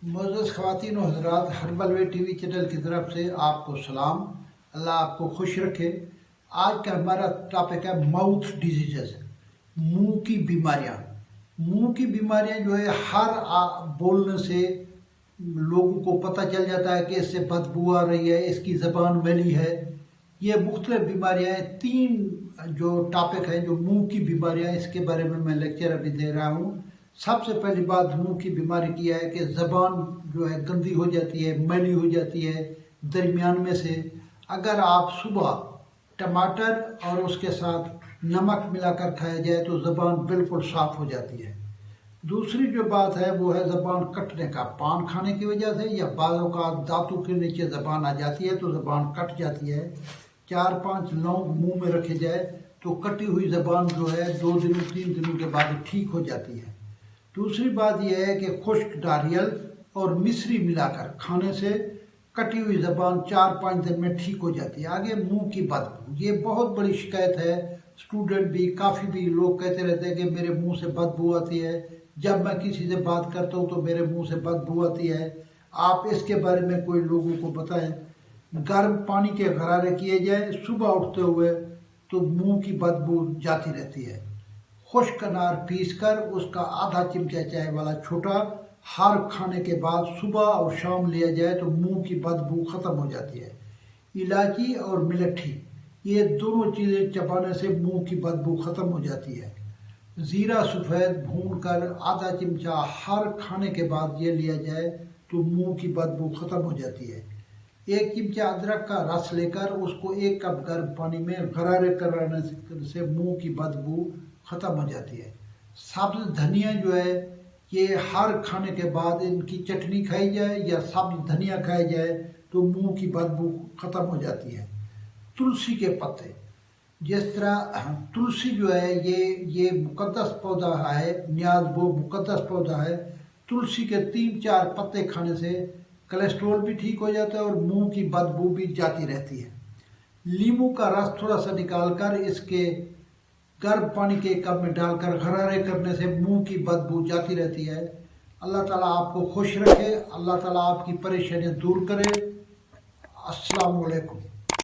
मोअज़्ज़ज़ ख़वातीन और हज़रात, हर्बल वे TV channel की तरफ से आपको सलाम। अल्लाह आपको खुश रखे। आज का हमारा टॉपिक है माउथ डिजीज़, मुंह की बीमारियां। मुंह की बीमारियां जो है बोलने से लोगों को पता चल जाता है कि इससे बदबू आ रही है, इसकी ज़बान मैली है। ये मुख्तलिफ बीमारियां हैं। 3 जो टॉपिक हैं जो मुंह की बीमारियां, इसके बारे में मैं लेक्चर अभी दे रहा हूँ। सबसे पहली बात मुंह की बीमारी की है कि ज़बान जो है गंदी हो जाती है, मैली हो जाती है दरमियान में से। अगर आप सुबह टमाटर और उसके साथ नमक मिलाकर खाया जाए तो ज़बान बिल्कुल साफ़ हो जाती है। दूसरी जो बात है वो है ज़बान कटने का। पान खाने की वजह से या बालों का दांतों के नीचे ज़बान आ जाती है तो ज़बान कट जाती है। 4-5 लौंग मुंह में रखे जाए तो कटी हुई ज़बान जो है 2 दिनों 3 दिनों के बाद ठीक हो जाती है। दूसरी बात यह है कि खुश्क नारियल और मिश्री मिलाकर खाने से कटी हुई ज़बान 4-5 दिन में ठीक हो जाती है। आगे मुंह की बदबू, ये बहुत बड़ी शिकायत है। स्टूडेंट भी, काफ़ी भी लोग कहते रहते हैं कि मेरे मुंह से बदबू आती है, जब मैं किसी से बात करता हूँ तो मेरे मुंह से बदबू आती है। आप इसके बारे में कोई लोगों को बताएं। गर्म पानी के गरारे किए जाए सुबह उठते हुए तो मुंह की बदबू जाती रहती है। खुश्क अनार पीसकर उसका आधा चिमचा चाय वाला छोटा हर खाने के बाद सुबह और शाम लिया जाए तो मुंह की बदबू ख़त्म हो जाती है। इलायची और मिलट्ठी, ये दोनों चीज़ें चबाने से मुंह की बदबू ख़त्म हो जाती है। ज़ीरा सफ़ेद भूनकर आधा चिमचा हर खाने के बाद ये लिया जाए तो मुंह की बदबू ख़त्म हो जाती है। 1 चिमचा अदरक का रस लेकर उसको 1 कप गर्म पानी में गरारे कराने से मुंह की बदबू ख़त्म हो जाती है। सब्ज़ धनिया जो है, ये हर खाने के बाद इनकी चटनी खाई जाए या सब्ज़ धनिया खाया जाए तो मुंह की बदबू ख़त्म हो जाती है। तुलसी के पत्ते, जिस तरह तुलसी जो है ये मुकद्दस पौधा है, न्याज वो मुकद्दस पौधा है। तुलसी के 3-4 पत्ते खाने से कोलेस्ट्रॉल भी ठीक हो जाता है और मुंह की बदबू भी जाती रहती है। नींबू का रस थोड़ा सा निकाल कर इसके गर्म पानी के कप में डालकर गरारे करने से मुंह की बदबू जाती रहती है। अल्लाह ताला आपको खुश रखे, अल्लाह ताला आपकी परेशानियां दूर करे। अस्सलाम वालेकुम।